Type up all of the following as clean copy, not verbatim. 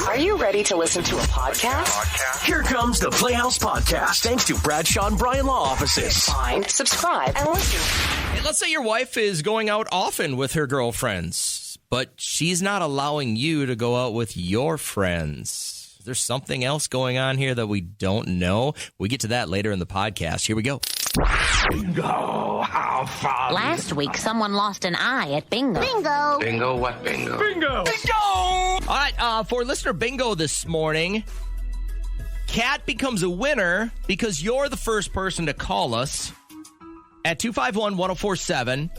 Are you ready to listen to a podcast? Here comes the Playhouse Podcast, thanks to Bradshaw and Bryan Law Offices. Find, subscribe, and listen. Hey, let's say your wife is going out often with her girlfriends, but she's not allowing you to go out with your friends. Is there something else going on here that we don't know? We get to that later in the podcast. Here we go. Bingo! How fun! Last week, someone lost an eye at bingo. Bingo! Bingo what bingo? Bingo! Bingo! All right, for listener bingo this morning, Kat becomes a winner because you're the first person to call us at 251-1047.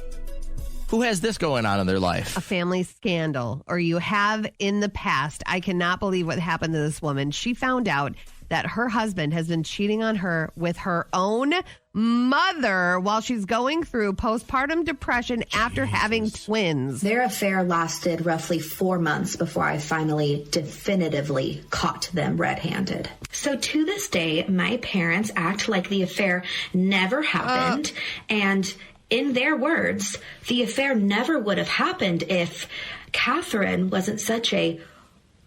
Who has this going on in their life? A family scandal, or you have in the past. I cannot believe what happened to this woman. She found out that her husband has been cheating on her with her own mother while she's going through postpartum depression after having twins. Their affair lasted roughly 4 months before I finally definitively caught them red-handed. So to this day, my parents act like the affair never happened, and in their words, the affair never would have happened if Catherine wasn't such a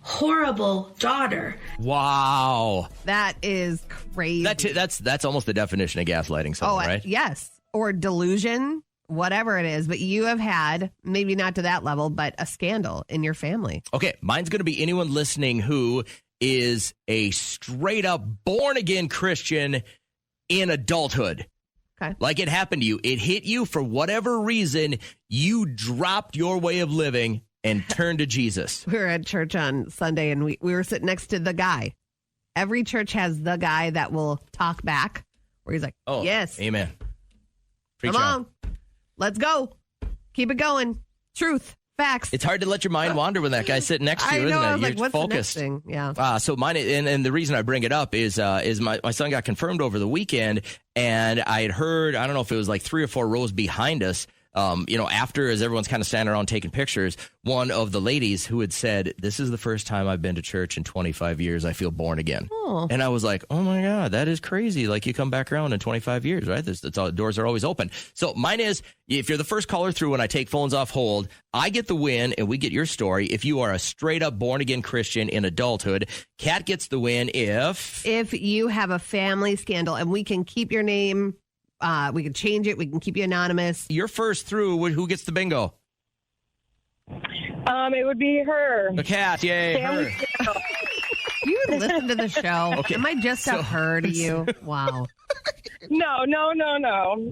horrible daughter. Wow. That is crazy. That's almost the definition of gaslighting someone, right? Yes. Or delusion, whatever it is. But you have had, maybe not to that level, but a scandal in your family. Okay, mine's going to be anyone listening who is a straight-up born-again Christian in adulthood. Okay. Like it happened to you. It hit you for whatever reason. You dropped your way of living and turned to Jesus. We were at church on Sunday, and we were sitting next to the guy. Every church has the guy that will talk back, where he's like, Oh, yes. Amen. Preach Come on. Let's go. Keep it going. Truth. Facts. It's hard to let your mind wander when that guy's sitting next to you, I know. isn't it? I was You're like, what's focused. the next thing? Yeah. So mine, and the reason I bring it up is my son got confirmed over the weekend, and I had heard, I don't know if it was like 3 or 4 rows behind us, after, as everyone's kind of standing around taking pictures, one of the ladies who had said, "This is the first time I've been to church in 25 years. I feel born again." Oh. And I was like, oh my God, that is crazy. Like you come back around in 25 years, right? Doors are always open. So mine is, if you're the first caller through when I take phones off hold, I get the win and we get your story. If you are a straight up born again Christian in adulthood, Kat gets the win if you have a family scandal, and we can keep your name, we can change it, we can keep you anonymous. you're first through. Who gets the bingo? It would be her. The Kat, yay, her. Do you even listen to the show? Okay. Am I just a her to you? Wow. No.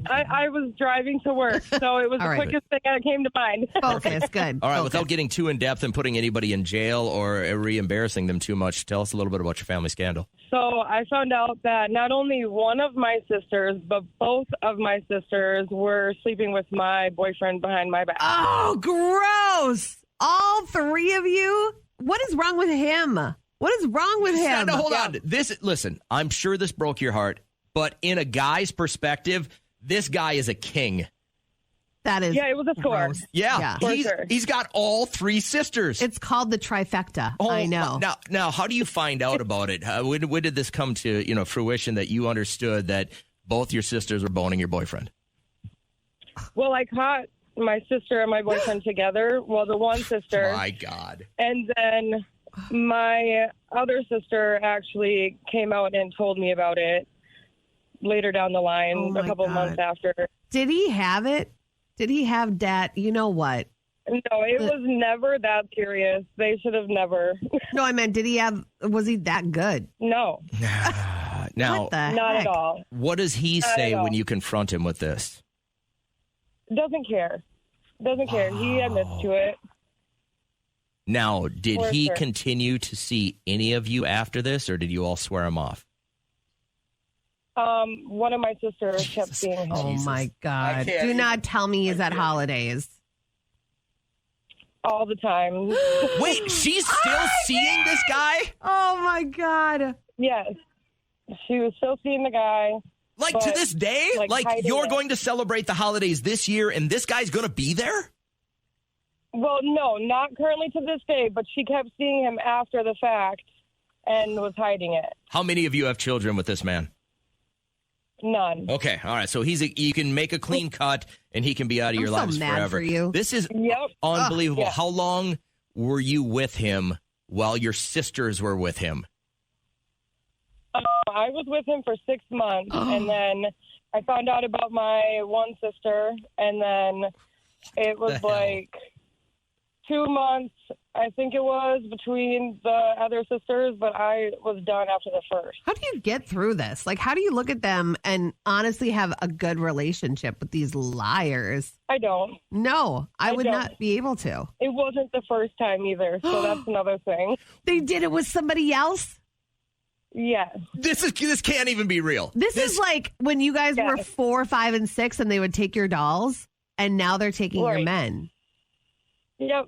I was driving to work, so it was All the right. quickest thing that came to mind. Focus. Good. All right, Focus. without getting too in depth and putting anybody in jail or re-embarrassing them too much, tell us a little bit about your family scandal. So I found out that not only one of my sisters, but both of my sisters were sleeping with my boyfriend behind my back. Oh, gross. All 3 of you? What is wrong with him? What is wrong with him? No, hold on. Listen, I'm sure this broke your heart, but in a guy's perspective, this guy is a king. That is Yeah, it was a score. gross. Yeah, For sure. he's got all 3 sisters. It's called the trifecta. I know. Now, how do you find out about it? When did this come to fruition that you understood that both your sisters were boning your boyfriend? Well, I caught my sister and my boyfriend together. Well, the one sister. My God. And then my other sister actually came out and told me about it later down the line, Oh, a my couple God. months after. Did he have it? Did he have that? You know what? No, it was never that serious. They should have never. No, I meant, was he that good? No, Now, What the not heck? at all. what does he Not say at all. when you confront him with this? Doesn't care. Doesn't care. He admits to it. Now, did For he sure. continue to see any of you after this, or did you all swear him off? One of my sisters kept seeing him. Oh, my I God. can't Do even- not tell me he's at holidays. all the time. Wait, she's still seeing this guy? Oh, my God. Yes. She was still seeing the guy. Like to But, this day? like, hiding you're it. going to celebrate the holidays this year and this guy's going to be there? Well, no, not currently to this day, but she kept seeing him after the fact and was hiding it. How many of you have children with this man? None. Okay, all right. So you can make a clean cut and he can be out of your I'm so lives mad forever. for you. This is Yep. unbelievable. Yeah. How long were you with him while your sisters were with him? I was with him for 6 months, and then I found out about my one sister, and then it was like 2 months, I think it was, between the other sisters, but I was done after the first. How do you get through this? Like, how do you look at them and honestly have a good relationship with these liars? I don't. No, I would don't. not be able to. It wasn't the first time either, so that's another thing. They did it with somebody else? Yes. This can't even be real. This is like when you guys were 4, 5, and 6 and they would take your dolls, and now they're taking your men. Yep.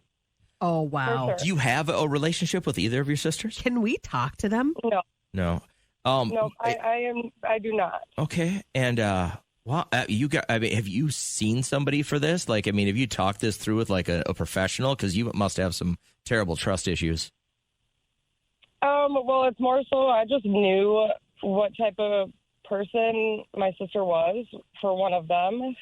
Oh, wow. Sure. Do you have a relationship with either of your sisters? Can we talk to them? No. No. No, I do not. Okay. And well, have you seen somebody for this? Like, I mean, have you talked this through with like a professional? Because you must have some terrible trust issues. Well, it's more so I just knew what type of person my sister was for one of them.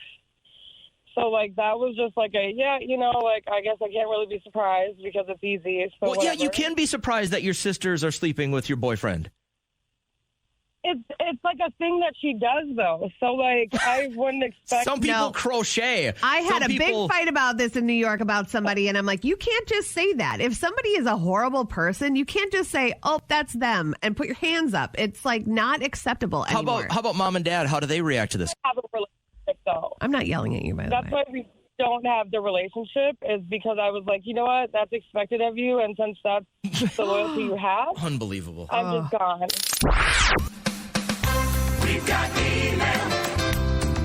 So, like, that was just like I guess I can't really be surprised because it's easy. So Well, yeah, you can be surprised that your sisters are sleeping with your boyfriend. It's like a thing that she does, though. So, like, I wouldn't expect... Some people crochet. I had Some a big fight about this in New York about somebody, and I'm like, you can't just say that. If somebody is a horrible person, you can't just say, oh, that's them, and put your hands up. It's, like, not acceptable anymore. How about mom and dad? How do they react to this? Have a relationship, though. I'm not yelling at you, by the way. That's why we don't have the relationship, is because I was like, you know what? That's expected of you, and since that's the loyalty you have... Unbelievable. I'm just gone. We've got email.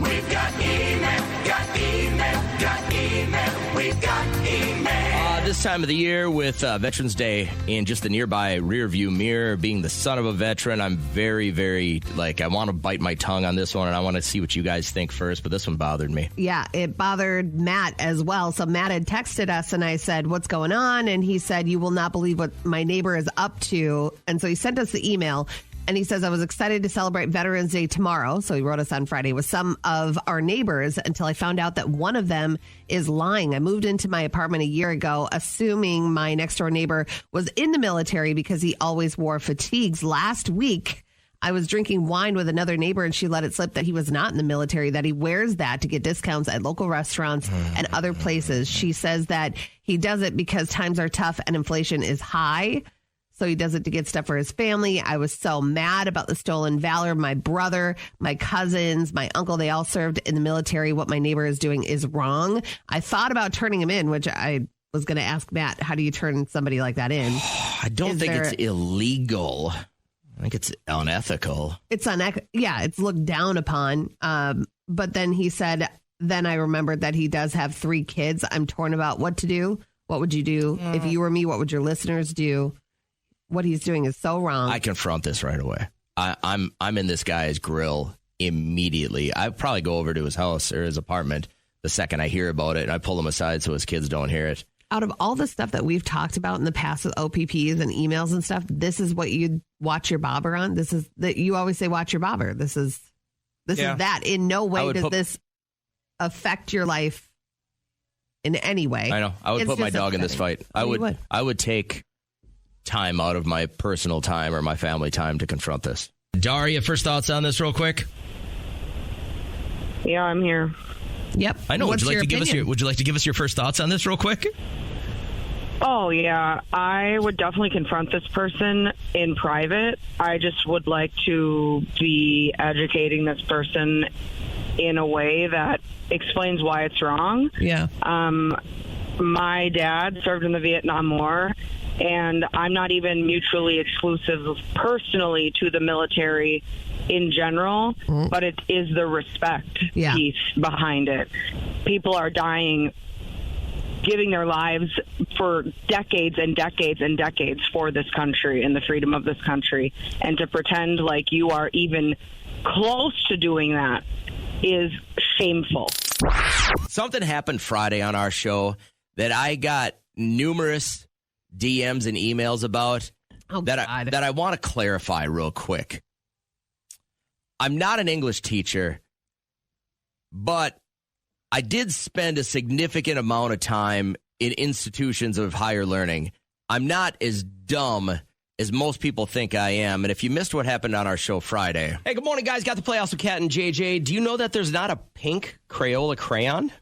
We've got email. Got email. Got email. We've got email. This time of the year with Veterans Day in just the nearby rearview mirror, being the son of a veteran, I'm very, very, I want to bite my tongue on this one, and I want to see what you guys think first, but this one bothered me. Yeah, it bothered Matt as well. So Matt had texted us, and I said, what's going on? And he said, you will not believe what my neighbor is up to. And so he sent us the email. And he says, I was excited to celebrate Veterans Day tomorrow. So he wrote us on Friday with some of our neighbors until I found out that one of them is lying. I moved into my apartment a year ago, assuming my next door neighbor was in the military because he always wore fatigues. Last week, I was drinking wine with another neighbor and she let it slip that he was not in the military, that he wears that to get discounts at local restaurants and other places. She says that he does it because times are tough and inflation is high. So he does it to get stuff for his family. I was so mad about the stolen valor. My brother, my cousins, my uncle, they all served in the military. What my neighbor is doing is wrong. I thought about turning him in, which I was going to ask Matt, how do you turn somebody like that in? I don't think it's illegal. I think it's unethical. It's yeah, it's looked down upon. But then he said, then I remembered that he does have 3 kids. I'm torn about what to do. What would you do if you were me? What would your listeners do? What he's doing is so wrong. I confront this right away. I'm in this guy's grill immediately. I probably go over to his house or his apartment the second I hear about it, and I pull him aside so his kids don't hear it. Out of all the stuff that we've talked about in the past with OPPs and emails and stuff, this is what you'd watch your bobber on. This is that you always say, watch your bobber. This is that. In no way does this affect your life in any way. I know. I would put my dog in this fight. I would take time out of my personal time or my family time to confront this. Daria, first thoughts on this real quick? Yeah, I'm here. Yep. I know. Would you like to give us your first thoughts on this real quick? Oh, yeah. I would definitely confront this person in private. I just would like to be educating this person in a way that explains why it's wrong. Yeah. My dad served in the Vietnam War, and I'm not even mutually exclusive personally to the military in general, but it is the respect piece behind it. People are dying, giving their lives for decades and decades and decades for this country and the freedom of this country. And to pretend like you are even close to doing that is shameful. Something happened Friday on our show that I got numerous DMs and emails about that I want to clarify real quick. I'm not an English teacher, but I did spend a significant amount of time in institutions of higher learning. I'm not as dumb as most people think I am. And if you missed what happened on our show Friday. Hey, good morning, guys. Got the Playoffs with Kat and JJ. Do you know that there's not a pink Crayola crayon?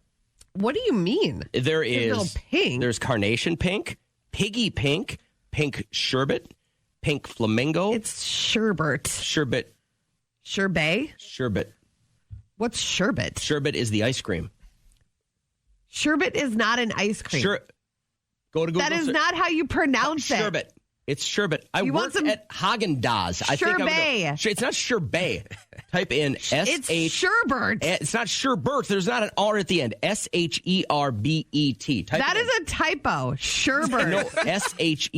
What do you mean? There It's a little is. pink. There's carnation pink, piggy pink, pink sherbet, pink flamingo. It's sherbet. Sherbet. Sherbet? Sherbet. What's sherbet? Sherbet is the ice cream. Sherbet is not an ice cream. Go to Google. That is not how you pronounce it. Sherbet. It's sherbet. I You want worked some- at Haagen-Dazs. I think Sherbet. it's not sherbet. Type in It's S-H. sherbet. It's not sherbet. There's not an R at the end. S-H-E-R-B-E-T. That is a typo. Sherbet. No, S-H-E-R-B-E-T.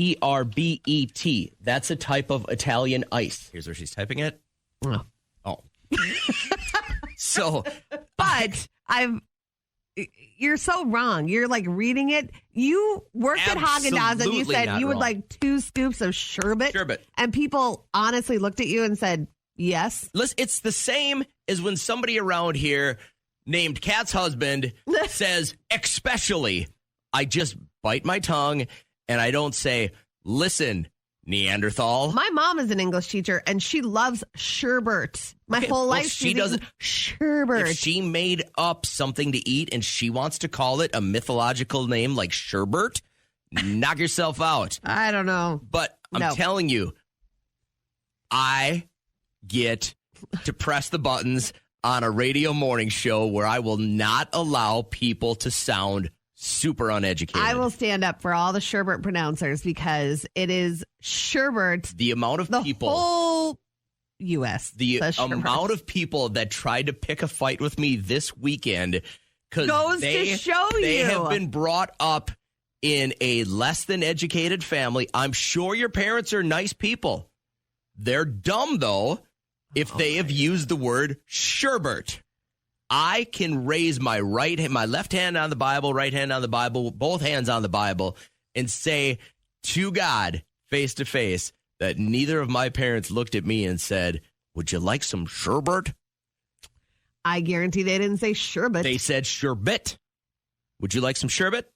That's a type of Italian ice. Here's where she's typing it. Oh. So, But you're so wrong. You're like reading it. You worked at Haagen-Dazs and you Absolutely said not you would wrong. like 2 scoops of sherbet. Sherbet. And people honestly looked at you and said, yes. listen, it's the same as when somebody around here named Kat's husband says, especially, I just bite my tongue and I don't say, listen, Neanderthal. My mom is an English teacher and she loves sherbet. My Okay, whole well, life she she's doesn't- eaten sherbet. If she made up something to eat and she wants to call it a mythological name like sherbet, knock yourself out. I don't know. But I'm No. telling you, I get to press the buttons on a radio morning show where I will not allow people to sound super uneducated. I will stand up for all the sherbet pronouncers because it is sherbet. The amount of The people, whole U.S. the says sherbet. amount of people that tried to pick a fight with me this weekend because Goes to they show they you. have been brought up in a less than educated family. I'm sure your parents are nice people. They're dumb though if they have used the word sherbet. I can raise my left hand on the Bible, right hand on the Bible, both hands on the Bible, and say to God, face to face, that neither of my parents looked at me and said, would you like some sherbet? I guarantee they didn't say sherbet. They said sherbet. Would you like some sherbet?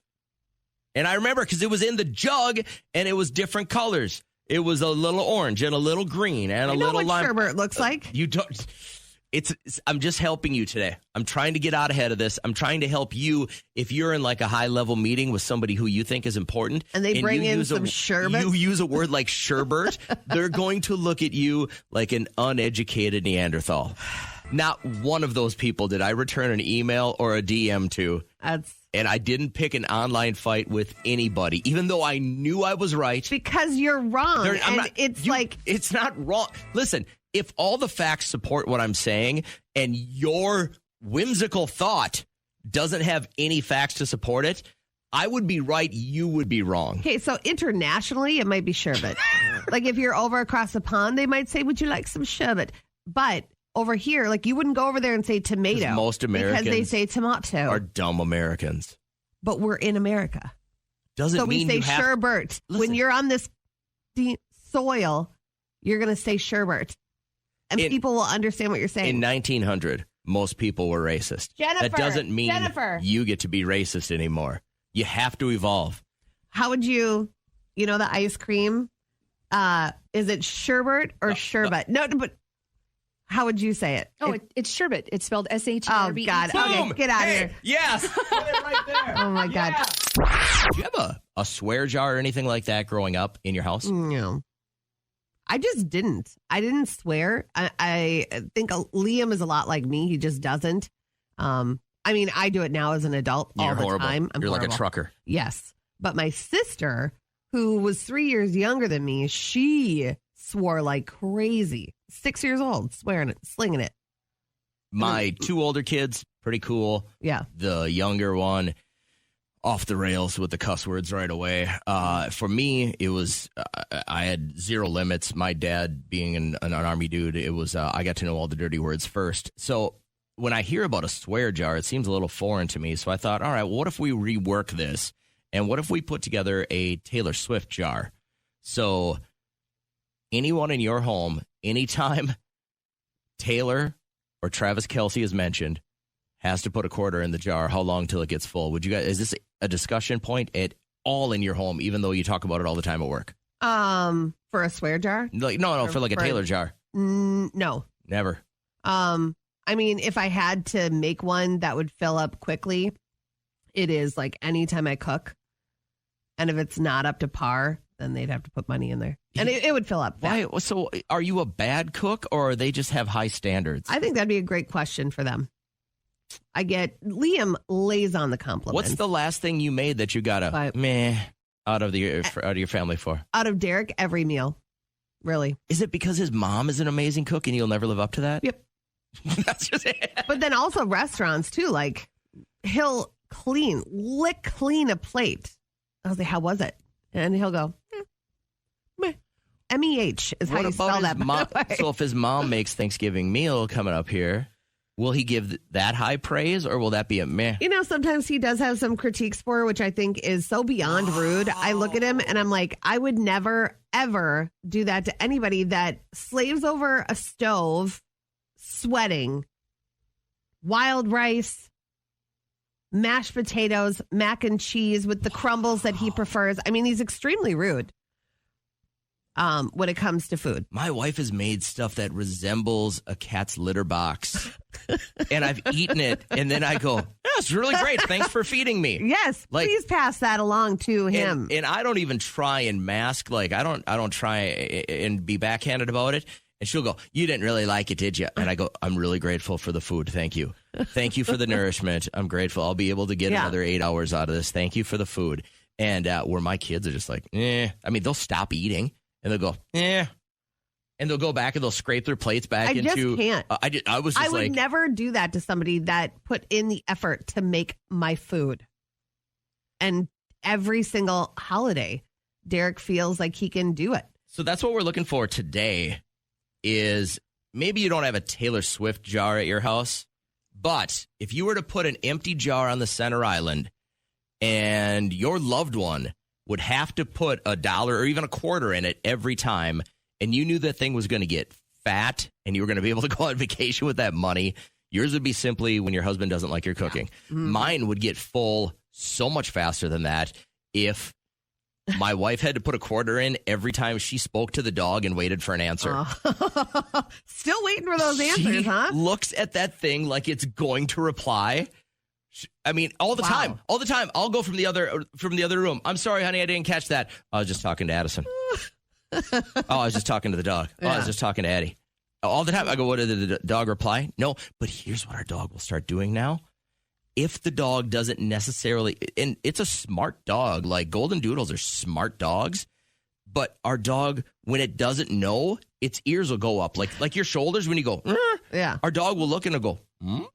And I remember because it was in the jug and it was different colors. It was a little orange and a little green and a I know little what lime. sherbet looks like. You don't. I'm just helping you today. I'm trying to get out ahead of this. I'm trying to help you if you're in like a high level meeting with somebody who you think is important. And they bring you in use some sherbet? You use a word like sherbet, they're going to look at you like an uneducated Neanderthal. Not one of those people did I return an email or a DM to. And I didn't pick an online fight with anybody, even though I knew I was right. Because you're wrong. It's not wrong. Listen, if all the facts support what I'm saying and your whimsical thought doesn't have any facts to support it, I would be right. You would be wrong. Okay, so internationally, it might be sherbet. Like if you're over across the pond, they might say, would you like some sherbet? But over here, like you wouldn't go over there and say tomato. 'Cause most Americans because they say tomato. are dumb Americans. But we're in America. Doesn't So we mean say you have... sherbet. When Listen. you're on this soil, you're going to say sherbet. And people will understand what you're saying. In 1900, most people were racist. Jennifer, That doesn't mean Jennifer. you get to be racist anymore. You have to evolve. How would the ice cream, is it sherbet or sherbet? No, but how would you say it? Oh, it's sherbet. It's spelled S-H-E-R-B-E-T. Oh, God. Okay, Boom! get out of Hey, here. Yes. Put it right there. Oh, my God. Do you have a swear jar or anything like that growing up in your house? No. I just didn't. I didn't swear. I think Liam is a lot like me. He just doesn't. I mean, I do it now as an adult all You're the horrible. time. I'm You're like a horrible. trucker. Yes. But my sister, who was 3 years younger than me, she swore like crazy. 6 years old, swearing it, slinging it. My two older kids, pretty cool. Yeah. The younger one, off the rails with the cuss words right away. For me, it was, I had zero limits. My dad being an Army dude, it was, I got to know all the dirty words first. So when I hear about a swear jar, it seems a little foreign to me. So I thought, all right, what if we rework this? And what if we put together a Taylor Swift jar? So anyone in your home, anytime Taylor or Travis Kelce is mentioned, has to put a quarter in the jar. How long till it gets full? Would you guys? Is this a discussion point at all in your home, even though you talk about it all the time at work? For a swear jar? Like no, for like a Taylor jar. No. Never. I mean, if I had to make one that would fill up quickly, it is like anytime I cook. And if it's not up to par, then they'd have to put money in there. And it would fill up. Why? So are you a bad cook or they just have high standards? I think that'd be a great question for them. Liam lays on the compliments. What's the last thing you made that you got a meh out of your family for? Out of Derek, every meal. Really. Is it because his mom is an amazing cook and you'll never live up to that? Yep. That's just it. But then also restaurants too. Like he'll lick clean a plate. I was like, how was it? And he'll go, meh. MEH is how you spell that. So if his mom makes Thanksgiving meal coming up here, will he give that high praise or will that be a meh? You know, sometimes he does have some critiques for, which I think is so beyond rude. I look at him and I'm like, I would never, ever do that to anybody that slaves over a stove, sweating, wild rice, mashed potatoes, mac and cheese with the crumbles that he prefers. I mean, he's extremely rude when it comes to food. My wife has made stuff that resembles a cat's litter box. And I've eaten it. And then I go, that's really great. Thanks for feeding me. Yes. Please pass that along to him. And I don't even try and mask. Like, I don't try and be backhanded about it. And she'll go, you didn't really like it, did you? And I go, I'm really grateful for the food. Thank you. Thank you for the nourishment. I'm grateful. I'll be able to get another 8 hours out of this. Thank you for the food. And where my kids are just like, I mean, they'll stop eating and they'll go, and they'll go back and they'll scrape their plates back into. I just can't. I would never do that to somebody that put in the effort to make my food. And every single holiday, Derek feels like he can do it. So that's what we're looking for today. Is maybe you don't have a Taylor Swift jar at your house, but if you were to put an empty jar on the center island and your loved one would have to put $1 or even $0.25 in it every time, and you knew that thing was going to get fat and you were going to be able to go on vacation with that money, yours would be simply when your husband doesn't like your cooking. Mine would get full so much faster than that if my wife had to put $0.25 in every time she spoke to the dog and waited for an answer. Still waiting for those answers, huh? Looks at that thing like it's going to reply. I mean, all the time. All the time. I'll go from the other room. I'm sorry, honey, I didn't catch that. I was just talking to Addison. I was just talking to the dog. I was just talking to Eddie. All the time. I go, what did the dog reply? No, but here's what our dog will start doing now. If the dog doesn't necessarily, and it's a smart dog, like golden doodles are smart dogs, but our dog, when it doesn't know, its ears will go up. Like your shoulders when you go, our dog will look and it'll go,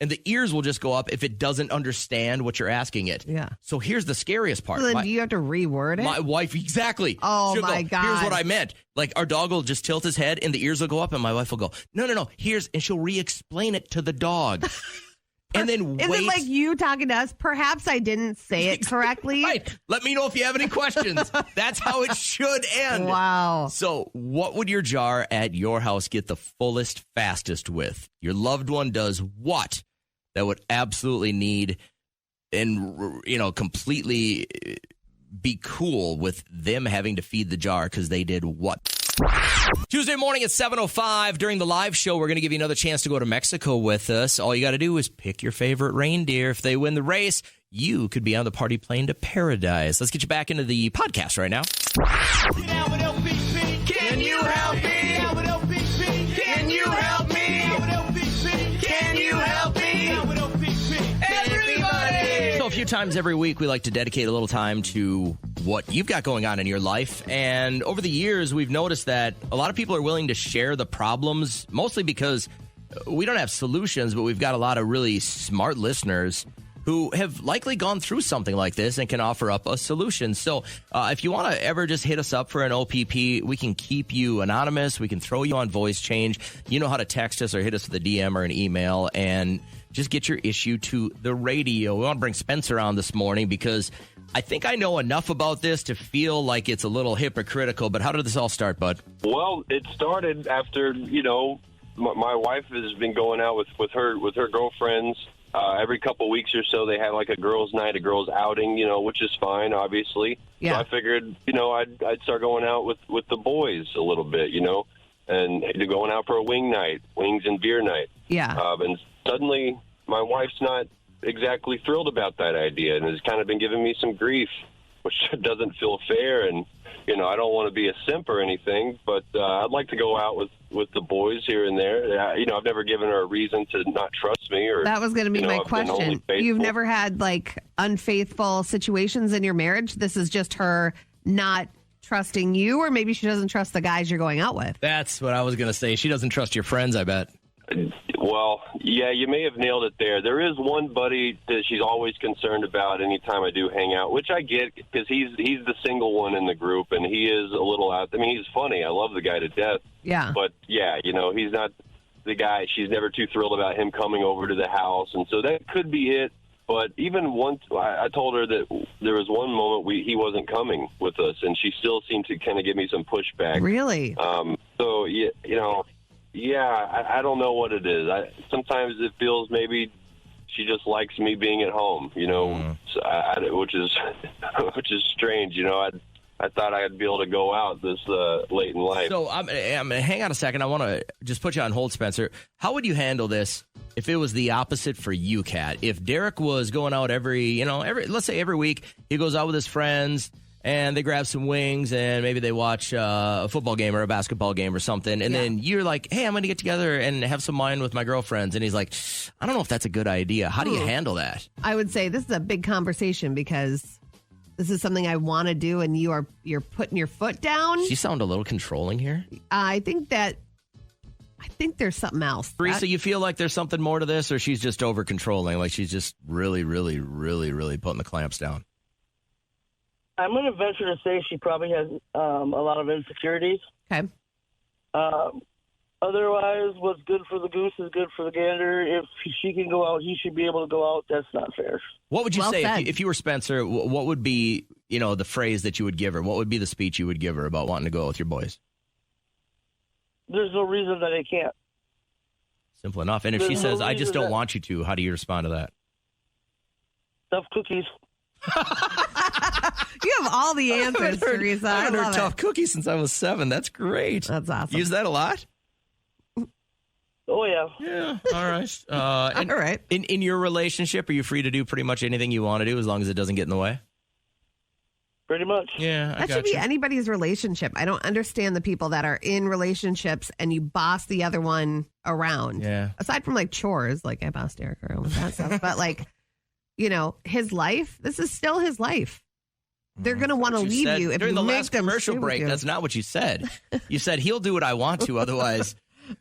and the ears will just go up if it doesn't understand what you're asking it. Yeah. So here's the scariest part. So then do you have to reword it? My wife, exactly. Oh, She'll my go, God. Here's what I meant. Like our dog will just tilt his head and the ears will go up and my wife will go, no, here's, and she'll re-explain it to the dog. And then Is it like you talking to us? Perhaps I didn't say it correctly. Right. Let me know if you have any questions. That's how it should end. Wow. So what would your jar at your house get the fullest, fastest with? Your loved one does what that would absolutely need and, completely be cool with them having to feed the jar because they did what? Tuesday morning at 7:05 during the live show, we're going to give you another chance to go to Mexico with us. All you got to do is pick your favorite reindeer. If they win the race, you could be on the party plane to paradise. Let's get you back into the podcast right now. Can you help me? Can you help me? Can you help me? Everybody! So a few times every week, we like to dedicate a little time to what you've got going on in your life. And over the years, we've noticed that a lot of people are willing to share the problems, mostly because we don't have solutions, but we've got a lot of really smart listeners who have likely gone through something like this and can offer up a solution. So if you want to ever just hit us up for an OPP, we can keep you anonymous. We can throw you on voice change. You know how to text us or hit us with a DM or an email and just get your issue to the radio. We want to bring Spencer on this morning because I think I know enough about this to feel like it's a little hypocritical, but how did this all start, bud? Well, it started after, my wife has been going out with her girlfriends every couple weeks or so they have like a girls' night, a girls' outing, which is fine, obviously. Yeah. So I figured, I'd start going out with the boys a little bit, and going out for a wings and beer night. Yeah. And suddenly my wife's not exactly thrilled about that idea and has kind of been giving me some grief, which doesn't feel fair. And, I don't want to be a simp or anything, but I'd like to go out with the boys here and there. I've never given her a reason to not trust me. Or that was going to be my I've been only question. faithful. You've never had like unfaithful situations in your marriage? This is just her not trusting you, or maybe she doesn't trust the guys you're going out with. That's what I was going to say. She doesn't trust your friends, I bet. Well, yeah, you may have nailed it there. There is one buddy that she's always concerned about anytime I do hang out, which I get because he's the single one in the group, and he is a little out. I mean, he's funny. I love the guy to death. Yeah. But, yeah, he's not the guy. She's never too thrilled about him coming over to the house, and so that could be it. But even once, I told her that there was one moment he wasn't coming with us, and she still seemed to kind of give me some pushback. Really? So, yeah, I don't know what it is. Sometimes it feels maybe she just likes me being at home, so which is strange. I thought I'd be able to go out this late in life. So hang on a second. I want to just put you on hold, Spencer. How would you handle this if it was the opposite for you, Kat? If Derek was going out let's say every week, he goes out with his friends and they grab some wings and maybe they watch a football game or a basketball game or something. And then you're like, hey, I'm going to get together and have some wine with my girlfriends. And he's like, I don't know if that's a good idea. How do you handle that? I would say this is a big conversation because this is something I want to do and you're putting your foot down. She sound a little controlling here. I think there's something else. Teresa, you feel like there's something more to this, or she's just over controlling? Like she's just really, really, really, really putting the clamps down? I'm going to venture to say she probably has a lot of insecurities. Okay. Otherwise, what's good for the goose is good for the gander. If she can go out, he should be able to go out. That's not fair. What would you say if you were Spencer? What would be, the phrase that you would give her? What would be the speech you would give her about wanting to go out with your boys? There's no reason that I can't. Simple enough. And if she says, I just don't want you to, how do you respond to that? Stuff cookies. You have all the answers, Teresa. I haven't heard love tough cookies since I was 7. That's great. That's awesome. Use that a lot? Oh, yeah. Yeah, all right. All right. In your relationship, are you free to do pretty much anything you want to do as long as it doesn't get in the way? Pretty much. Yeah, that should be anybody's relationship. I don't understand the people that are in relationships and you boss the other one around. Yeah. Aside from like chores, like I bossed Eric around with that stuff. But like, his life, this is still his life. They're going to want to leave you if during you the make last them commercial break. That's not what you said. You said he'll do what I want to, otherwise,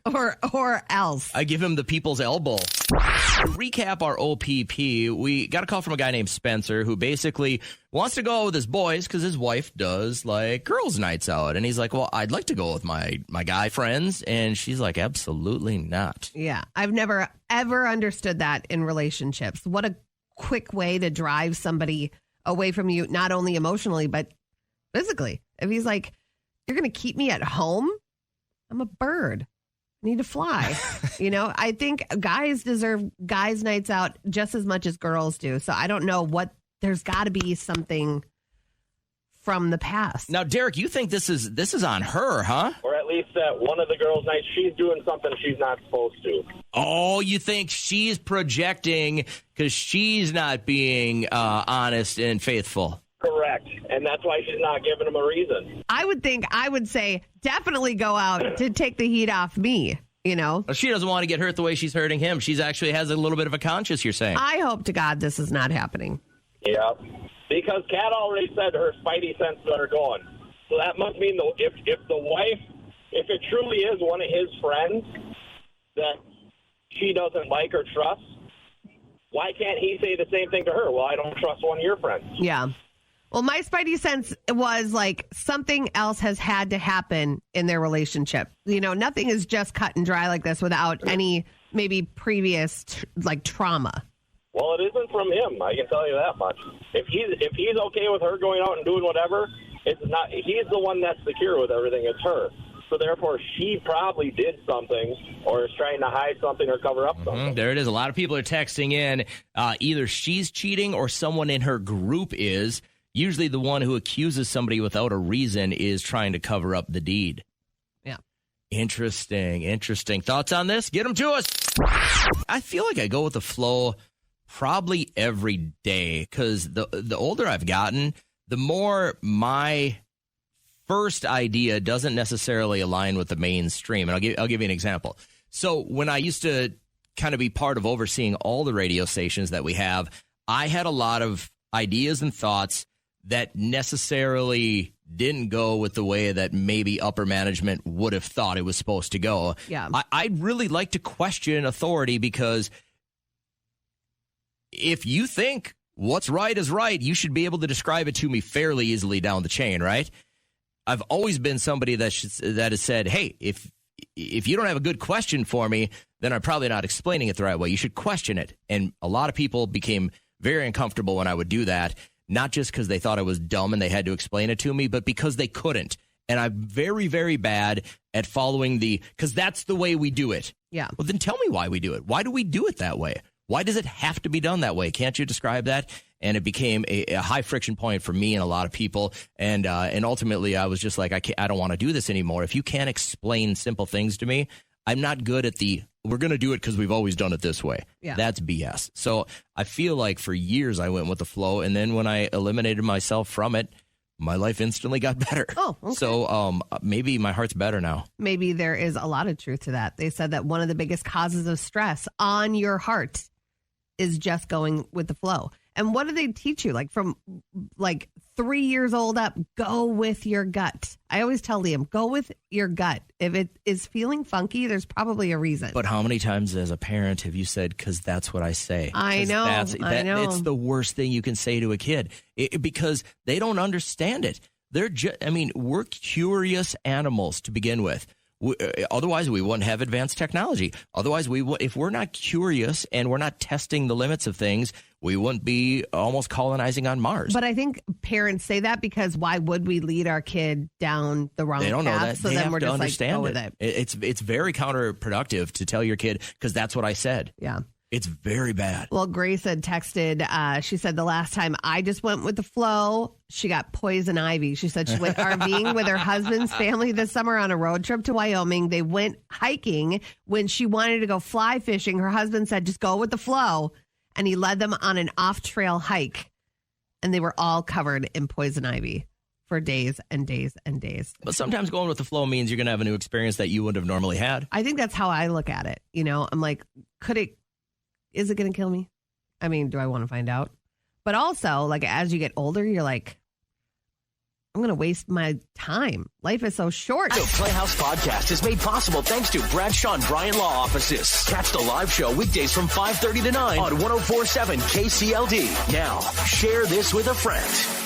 or else I give him the people's elbow. To recap our OPP, we got a call from a guy named Spencer who basically wants to go out with his boys because his wife does like girls' nights out, and he's like, "Well, I'd like to go with my guy friends," and she's like, "Absolutely not." Yeah, I've never ever understood that in relationships. What a quick way to drive somebody away from you, not only emotionally, but physically. If he's like, you're going to keep me at home? I'm a bird. I need to fly. I think guys deserve guys' nights out just as much as girls do. So I don't know there's got to be something from the past. Now, Derek, you think this is on her, huh? Or at least that one of the girls' nights, she's doing something she's not supposed to. Oh, you think she's projecting because she's not being honest and faithful? Correct. And that's why she's not giving him a reason. I would say definitely go out to take the heat off me, She doesn't want to get hurt the way she's hurting him. She's actually has a little bit of a conscience, you're saying. I hope to God this is not happening. Yeah. Because Kat already said her spidey senses are going. So that must mean if the wife, if it truly is one of his friends that she doesn't like or trust, why can't he say the same thing to her? Well, I don't trust one of your friends. Yeah. Well, my spidey sense was like something else has had to happen in their relationship. Nothing is just cut and dry like this without any maybe previous trauma. Well, it isn't from him. I can tell you that much. If he's okay with her going out and doing whatever, it's not. He's the one that's secure with everything. It's her. so therefore she probably did something or is trying to hide something or cover up something. There it is. A lot of people are texting in. Either she's cheating or someone in her group is. Usually the one who accuses somebody without a reason is trying to cover up the deed. Yeah. Interesting. Thoughts on this? Get them to us. I feel like I go with the flow probably every day because the older I've gotten, the more my first idea doesn't necessarily align with the mainstream. And I'll give you an example. So when I used to kind of be part of overseeing all the radio stations that we have, I had a lot of ideas and thoughts that necessarily didn't go with the way that maybe upper management would have thought it was supposed to go. Yeah. I'd really like to question authority because if you think what's right is right, you should be able to describe it to me fairly easily down the chain, right? I've always been somebody that has said, hey, if you don't have a good question for me, then I'm probably not explaining it the right way. You should question it. And a lot of people became very uncomfortable when I would do that. Not just because they thought I was dumb and they had to explain it to me, but because they couldn't. And I'm very, very bad at following because that's the way we do it. Yeah. Well, then tell me why we do it. Why do we do it that way? Why does it have to be done that way? Can't you describe that? And it became a high friction point for me and a lot of people. And ultimately, I was just like, I don't want to do this anymore. If you can't explain simple things to me, I'm not good at we're going to do it because we've always done it this way. Yeah. That's BS. So I feel like for years I went with the flow. And then when I eliminated myself from it, my life instantly got better. Oh, okay. So maybe my heart's better now. Maybe there is a lot of truth to that. They said that one of the biggest causes of stress on your heart is just going with the flow. And what do they teach you? Like from 3 years old up, go with your gut. I always tell Liam, go with your gut. If it is feeling funky, there's probably a reason. But how many times as a parent have you said, because that's what I say? I know. I know. It's the worst thing you can say to a kid because they don't understand it. We're curious animals to begin with. Otherwise, we wouldn't have advanced technology. Otherwise, if we're not curious and we're not testing the limits of things, we wouldn't be almost colonizing on Mars. But I think parents say that because why would we lead our kid down the wrong path? They don't know that. So they then have we're to just understand like, go with it. It's very counterproductive to tell your kid because that's what I said. Yeah. It's very bad. Well, Grace had texted, she said the last time I just went with the flow, she got poison ivy. She said she went RVing with her husband's family this summer on a road trip to Wyoming. They went hiking. When she wanted to go fly fishing, her husband said, just go with the flow. And he led them on an off-trail hike. And they were all covered in poison ivy for days and days and days. But sometimes going with the flow means you're going to have a new experience that you wouldn't have normally had. I think that's how I look at it. I'm like, is it going to kill me? I mean, do I want to find out? But also, as you get older, you're like, I'm going to waste my time. Life is so short. The Playhouse Podcast is made possible thanks to Bradshaw and Bryan Law Offices. Catch the live show weekdays from 5:30 to 9 on 104.7 KCLD. Now, share this with a friend.